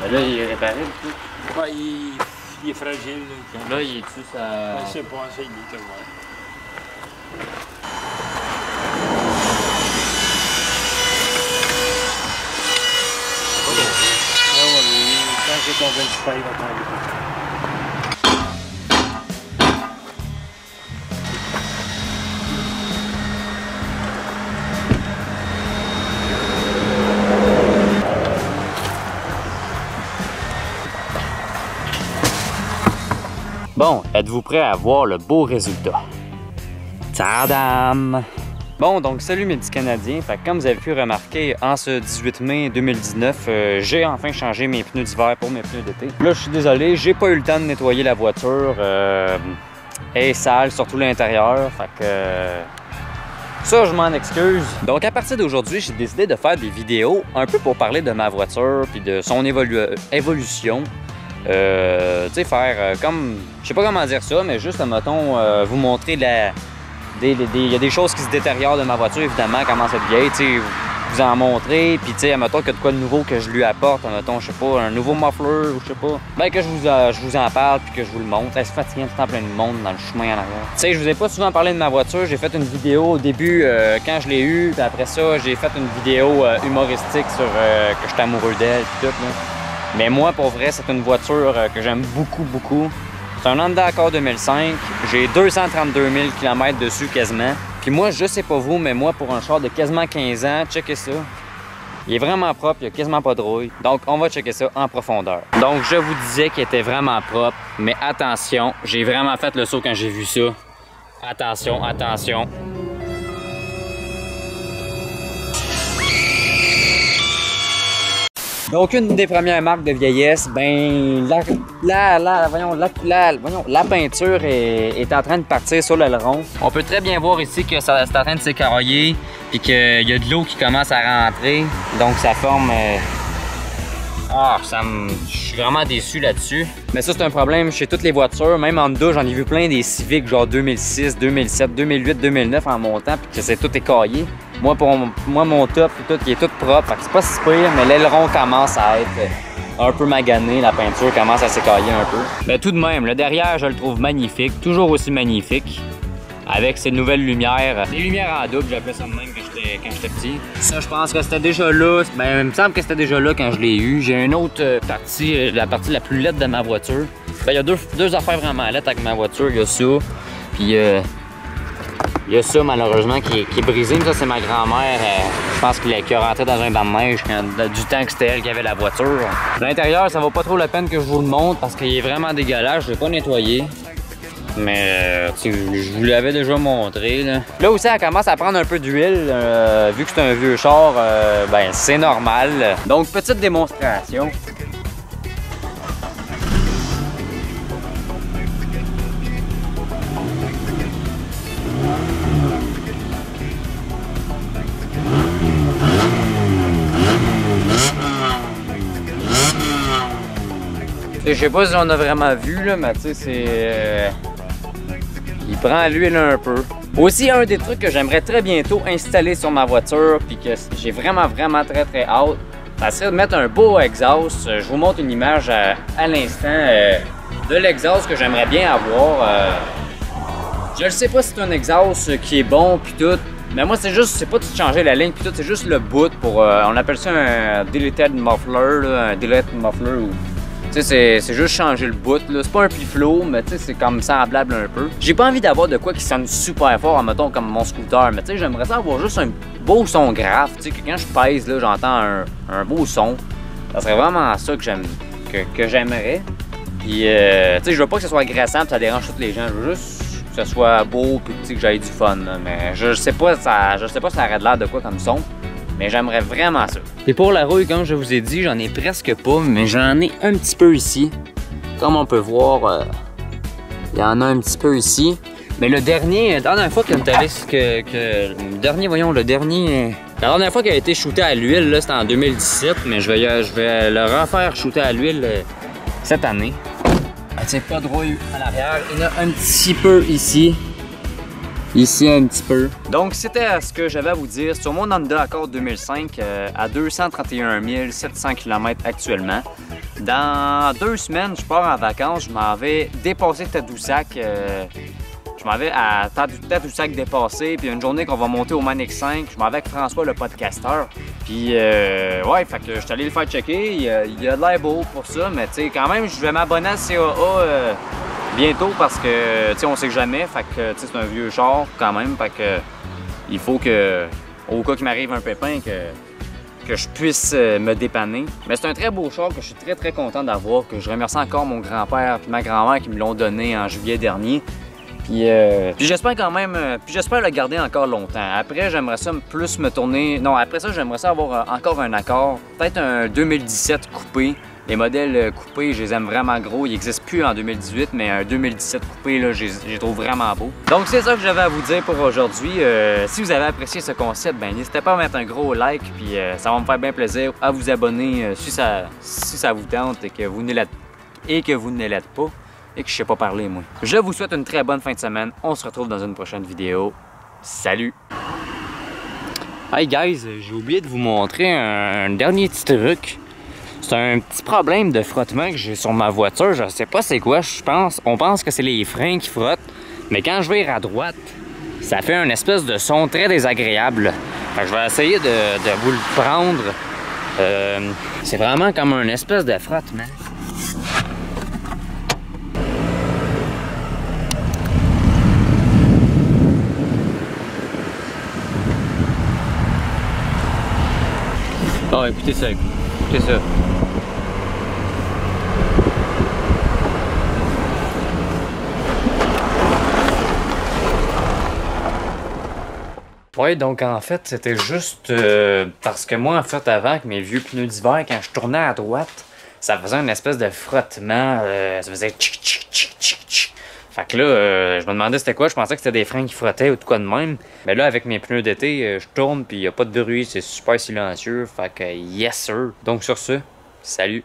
Ben là, il est réparé, le truc. Ouais, il est fragile. Là, il est-tu ça? Je sais pas, essaye de te voir. Ah ouais, mais quand j'ai tombé le super, il va tomber. Bon, êtes-vous prêts à voir le beau résultat? Tadam! Bon, donc salut mes petits Canadiens. Fait que comme vous avez pu remarquer, en ce 18 mai 2019, j'ai enfin changé mes pneus d'hiver pour mes pneus d'été. Là, je suis désolé, j'ai pas eu le temps de nettoyer la voiture. Elle est sale, surtout l'intérieur. Fait que ça, je m'en excuse. Donc à partir d'aujourd'hui, j'ai décidé de faire des vidéos un peu pour parler de ma voiture puis de son évolution. Tu sais, faire comme, je sais pas comment dire ça, mais juste, mettons, vous montrer il y a des choses qui se détériorent de ma voiture, évidemment, comment ça vieillit, tu sais, vous en montrer, puis tu sais, mettons qu'il y a de quoi de nouveau que je lui apporte, mettons, je sais pas, un nouveau muffler, ou je sais pas, ben que je vous en parle, puis que je vous le montre. C'est fatigant, tout le temps plein de monde dans le chemin en arrière. Tu sais, je vous ai pas souvent parlé de ma voiture, j'ai fait une vidéo au début, quand je l'ai eue, puis après ça, j'ai fait une vidéo humoristique sur que j'étais amoureux d'elle, puis tout, là. Mais moi, pour vrai, c'est une voiture que j'aime beaucoup, beaucoup. C'est un Honda Accord 2005. J'ai 232 000 km dessus quasiment. Puis moi, je sais pas vous, mais moi, pour un char de quasiment 15 ans, checkez ça. Il est vraiment propre, il n'y a quasiment pas de rouille. Donc, on va checker ça en profondeur. Donc, je vous disais qu'il était vraiment propre. Mais attention, j'ai vraiment fait le saut quand j'ai vu ça. Attention, attention. Donc, une des premières marques de vieillesse, ben, la peinture est en train de partir sur l'aileron. On peut très bien voir ici que c'est en train de s'écarrier et qu'il y a de l'eau qui commence à rentrer. Donc, ça forme... je suis vraiment déçu là-dessus. Mais ça, c'est un problème chez toutes les voitures. Même en dedans, j'en ai vu plein des Civic, genre 2006, 2007, 2008, 2009 en montant, puis que c'est tout écaillé. Moi, mon top, tout, il est tout propre. Fait que c'est pas si pire, mais l'aileron commence à être un peu magané. La peinture commence à s'écailler un peu. Mais tout de même, le derrière, je le trouve magnifique. Toujours aussi magnifique. Avec ces nouvelles lumières. Les lumières en double, j'appelais ça de même quand j'étais petit. Ça, je pense que c'était déjà là. Ben, il me semble que c'était déjà là quand je l'ai eu. J'ai une autre partie, la partie la plus laide de ma voiture. Ben, il y a deux affaires vraiment laides avec ma voiture. Il y a ça, puis il y a ça, malheureusement, qui est brisé. Ça, c'est ma grand-mère. Je pense qu'elle est rentrée dans un banc de neige du temps que c'était elle qui avait la voiture. L'intérieur, ça vaut pas trop la peine que je vous le montre parce qu'il est vraiment dégueulasse. Je l'ai pas nettoyé. Mais je vous l'avais déjà montré. Là aussi, elle commence à prendre un peu d'huile. Vu que c'est un vieux char, ben c'est normal. Donc, petite démonstration. Je sais pas si on a vraiment vu, là, mais tu sais, c'est... il prend l'huile un peu. Aussi, un des trucs que j'aimerais très bientôt installer sur ma voiture, puis que j'ai vraiment très hâte, ça serait de mettre un beau exhaust. Je vous montre une image à l'instant de l'exhaust que j'aimerais bien avoir. Je ne sais pas si c'est un exhaust qui est bon, puis tout. Mais moi, c'est pas de changer la ligne, puis tout, c'est juste le bout pour... on appelle ça un deleted muffler, là, un delete muffler, ou... Tu sais, c'est juste changer le bout, là. C'est pas un pli-flow, mais tu sais, c'est comme semblable un peu. J'ai pas envie d'avoir de quoi qui sonne super fort, mettons, comme mon scooter, mais tu sais, j'aimerais ça avoir juste un beau son grave, tu sais, que quand je pèse, là, j'entends un beau son. Ça serait vraiment ça que j'aimerais. Puis, tu sais, je veux pas que ce soit agressant puis ça dérange tous les gens. Je veux juste que ce soit beau puis que j'aille du fun, là. Mais je sais pas, ça aurait l'air de quoi comme son. Mais j'aimerais vraiment ça. Et pour la rouille, comme je vous ai dit, j'en ai presque pas, mais j'en ai un petit peu ici. Comme on peut voir, il y en a un petit peu ici. Mais le dernier, la dernière fois la dernière fois qu'il a été shooté à l'huile, là, c'était en 2017, mais je vais le refaire shooter à l'huile cette année. Ah, tiens, pas de rouille à l'arrière. Il y en a un petit peu ici. Ici un petit peu. Donc c'était ce que j'avais à vous dire sur mon Honda Accord 2005 à 231 700 km actuellement. Dans 2 semaines, je pars en vacances. Je m'en vais dépasser Tadoussac. Je m'en vais à Tadoussac dépassé. Puis une journée qu'on va monter au Manic 5. Je m'en vais avec François, le podcasteur. Puis, ouais, fait que je suis allé le faire checker. Il a de l'air beau pour ça. Mais tu sais, quand même, je vais m'abonner à CAA bientôt parce que, tu sais, on sait que jamais. Fait que, tu sais, c'est un vieux char quand même. Fait que, il faut que, au cas qu'il m'arrive un pépin, que je puisse me dépanner. Mais c'est un très beau char que je suis très content d'avoir, que je remercie encore mon grand-père et ma grand-mère qui me l'ont donné en juillet dernier. Puis j'espère quand même, j'espère le garder encore longtemps. Après, j'aimerais ça plus me tourner... Non, après ça, j'aimerais ça avoir encore un Accord. Peut-être un 2017 coupé. Les modèles coupés, je les aime vraiment gros. Ils n'existent plus en 2018, mais un 2017 coupé, là, je les trouve vraiment beaux. Donc, c'est ça que j'avais à vous dire pour aujourd'hui. Si vous avez apprécié ce concept, ben n'hésitez pas à mettre un gros like, puis ça va me faire bien plaisir à vous abonner si ça vous tente et que vous ne l'êtes pas. Et que je sais pas parler, moi. Je vous souhaite une très bonne fin de semaine. On se retrouve dans une prochaine vidéo. Salut! Hey guys, j'ai oublié de vous montrer un dernier petit truc. C'est un petit problème de frottement que j'ai sur ma voiture. Je sais pas c'est quoi, on pense que c'est les freins qui frottent. Mais quand je vire à droite, ça fait un espèce de son très désagréable. Fait que je vais essayer de vous le prendre. C'est vraiment comme un espèce de frottement. Oh, écoutez ça, écoutez ça. Ouais, donc en fait, c'était juste parce que moi, en fait, avant, avec mes vieux pneus d'hiver, quand je tournais à droite, ça faisait une espèce de frottement, ça faisait tchic tchic tchic tchic tchic. Fait que là, je me demandais c'était quoi, je pensais que c'était des freins qui frottaient ou de quoi de même. Mais là, avec mes pneus d'été, je tourne puis il n'y a pas de bruit, c'est super silencieux. Fait que yes sir. Donc sur ce, salut!